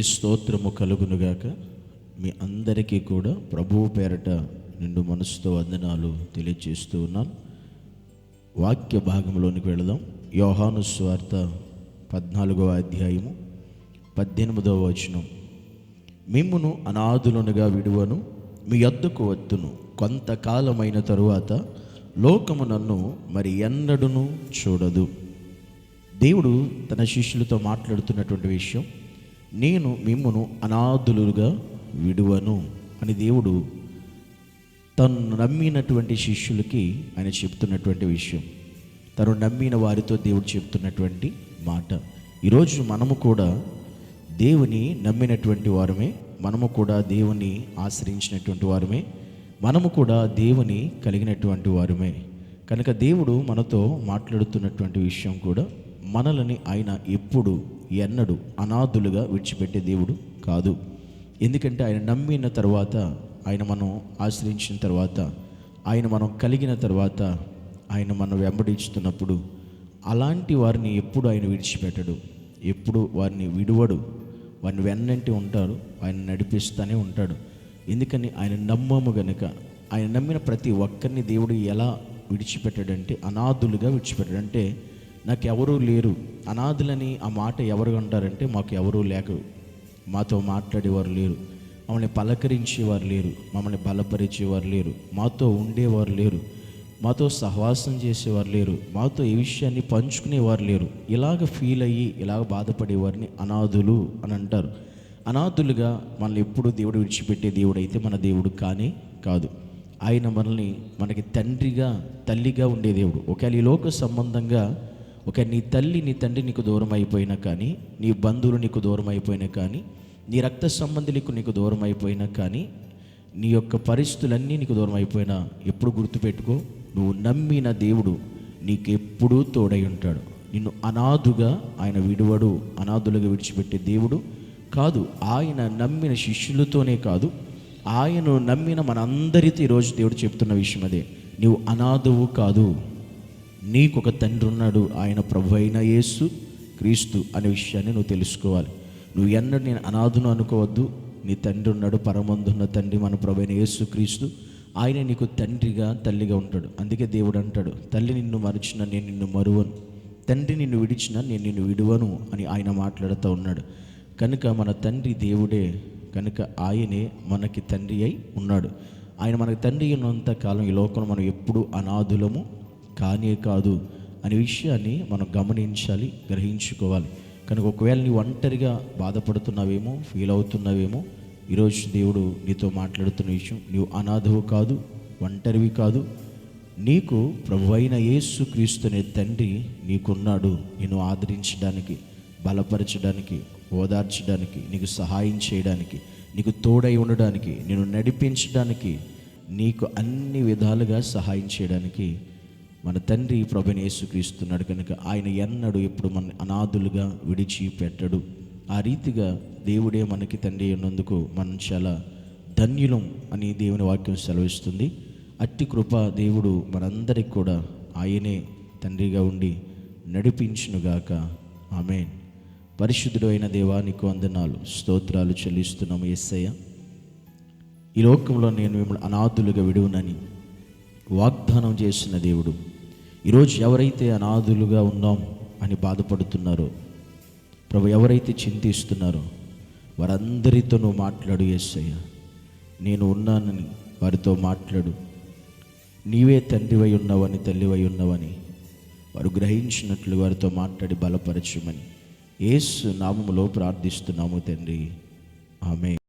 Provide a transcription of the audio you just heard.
స్తోత్రము కలుగునుగాక. మీ అందరికీ కూడా ప్రభువు పేరట నిండు మనసుతో వందనాలు తెలియజేస్తూ ఉన్నాను. వాక్య భాగంలోనికి వెళదాం. యోహాను సువార్త 14వ అధ్యాయము 18వ వచనం. మిమ్మును అనాథులనుగా విడువను, మీ యొద్దకు వత్తును. కొంతకాలమైన తరువాత లోకము నన్ను మరి ఎన్నడూను చూడదు. దేవుడు తన శిష్యులతో మాట్లాడుతున్నటువంటి విషయం, నేను మిమ్మును అనాథులుగా విడువను అని దేవుడు తను నమ్మినటువంటి శిష్యులకి ఆయన చెప్తున్నటువంటి విషయం, తను నమ్మిన వారితో దేవుడు చెప్తున్నటువంటి మాట. ఈరోజు మనము కూడా దేవుని నమ్మినటువంటి వారమే, మనము కూడా దేవుని ఆశ్రయించినటువంటి వారమే, మనము కూడా దేవుని కలిగినటువంటి వారమే. కనుక దేవుడు మనతో మాట్లాడుతున్నటువంటి విషయం కూడా, మనల్ని ఆయన ఎప్పుడు ఎన్నడూ అనాథులుగా విడిచిపెట్టే దేవుడు కాదు. ఎందుకంటే ఆయన నమ్మిన తర్వాత, ఆయన మనం ఆశ్రయించిన తర్వాత, ఆయన మనం కలిగిన తర్వాత, ఆయన మనం వెంబడించుతున్నప్పుడు అలాంటి వారిని ఎప్పుడు ఆయన విడిచిపెట్టడు, ఎప్పుడు వారిని విడువడు, వారిని వెన్నంటి ఉంటారు, ఆయన నడిపిస్తూనే ఉంటాడు. ఎందుకని ఆయన నమ్మము గనుక. ఆయన నమ్మిన ప్రతి ఒక్కరిని దేవుడు ఎలా విడిచిపెట్టాడంటే అనాథులుగా విడిచిపెట్టాడు. అంటే నాకెవరూ లేరు, అనాథులని ఆ మాట ఎవరు అంటారంటే మాకు ఎవరూ లేరు, మాతో మాట్లాడేవారు లేరు, మమ్మల్ని పలకరించేవారు లేరు, మమ్మల్ని బలపరిచేవారు లేరు, మాతో ఉండేవారు లేరు, మాతో సహవాసం చేసేవారు లేరు, మాతో ఈ విషయాన్ని పంచుకునేవారు లేరు. ఇలాగ ఫీల్ అయ్యి ఇలాగ బాధపడేవారిని అనాథులు అని అంటారు. అనాథులుగా మనల్ని ఎప్పుడు దేవుడు విడిచిపెట్టే దేవుడు అయితే మన దేవుడు కానీ కాదు. ఆయన మనల్ని మనకి తండ్రిగా తల్లిగా ఉండే దేవుడు. ఒకవేళ ఈ లోక సంబంధంగా ఒక నీ తల్లి నీ తండ్రి నీకు దూరం అయిపోయినా కానీ, నీ బంధువులు నీకు దూరం అయిపోయినా కానీ, నీ రక్త సంబంధులకు నీకు దూరం అయిపోయినా కానీ, నీ యొక్క పరిస్థితులన్నీ నీకు దూరం అయిపోయినా, ఎప్పుడు గుర్తుపెట్టుకో, నువ్వు నమ్మిన దేవుడు నీకెప్పుడూ తోడై ఉంటాడు. నిన్ను అనాథుగా ఆయన విడువడు, అనాథులుగా విడిచిపెట్టే దేవుడు కాదు. ఆయన నమ్మిన శిష్యులతోనే కాదు, ఆయన నమ్మిన మనందరితో ఈరోజు దేవుడు చెప్తున్న విషయం అదే. నీవు అనాథువు కాదు, నీకు ఒక తండ్రి ఉన్నాడు, ఆయన ప్రభు అయిన యేసు క్రీస్తు అనే విషయాన్ని నువ్వు తెలుసుకోవాలి. నువ్వు ఎన్నడూ నేను అనాథును అనుకోవద్దు. నీ తండ్రి ఉన్నాడు, పరమందున్న తండ్రి మన ప్రభు అయిన యేసు క్రీస్తు. ఆయన నీకు తండ్రిగా తల్లిగా ఉంటాడు. అందుకే దేవుడు అంటాడు, తల్లి నిన్ను మరిచిన నేను నిన్ను మరువను, తండ్రి నిన్ను విడిచిన నేను నిన్ను విడువను అని ఆయన మాట్లాడుతూ ఉన్నాడు. కనుక మన తండ్రి దేవుడే, కనుక ఆయనే మనకి తండ్రి అయి ఉన్నాడు. ఆయన మనకి తండ్రి ఉన్నంత కాలం ఈ లోకంలో మనం ఎప్పుడూ అనాథులము కానే కాదు అనే విషయాన్ని మనం గమనించాలి, గ్రహించుకోవాలి. కనుక ఒకవేళ నీవు ఒంటరిగా బాధపడుతున్నావేమో, ఫీల్ అవుతున్నావేమో, ఈరోజు దేవుడు నీతో మాట్లాడుతున్న విషయం, నీవు అనాథవు కాదు, ఒంటరివి కాదు. నీకు ప్రభువైన యేసు క్రీస్తు అనే తండ్రి నీకున్నాడు. నిన్ను ఆదరించడానికి, బలపరచడానికి, ఓదార్చడానికి, నీకు సహాయం చేయడానికి, నీకు తోడై ఉండడానికి, నిన్ను నడిపించడానికి, నీకు అన్ని విధాలుగా సహాయం చేయడానికి మన తండ్రి ప్రభువైన యేసుక్రీస్తున్నాడు. కనుక ఆయన ఎన్నడూ ఎప్పుడు మన అనాథులుగా విడిచిపెట్టడు. ఆ రీతిగా దేవుడే మనకి తండ్రి ఉన్నందుకు మనం చాలా ధన్యులం అని దేవుని వాక్యం సెలవిస్తుంది. అట్టి కృప దేవుడు మనందరికి కూడా ఆయనే తండ్రిగా ఉండి నడిపించునుగాక. ఆమేన్. పరిశుద్ధుడు అయిన దేవా, నీకు వందనాలు, స్తోత్రాలు చెల్లిస్తున్నాము యేసయ్య. ఈ లోకంలో నేను మిమ్మల్ని అనాథులుగా విడువనని వాగ్దానం చేసిన దేవుడు, ఈరోజు ఎవరైతే అనాథులుగా ఉన్నాం అని బాధపడుతున్నారో ప్రభు, ఎవరైతే చింతిస్తున్నారో వారందరితో నువ్వు మాట్లాడు యేసయ్య. నేను ఉన్నానని వారితో మాట్లాడు. నీవే తండ్రివై ఉన్నావని, తల్లివై ఉన్నావని వారు గ్రహించినట్లు వారితో మాట్లాడి బలపరచమని యేసు నామములో ప్రార్థిస్తున్నాము తండ్రి. ఆమేన్.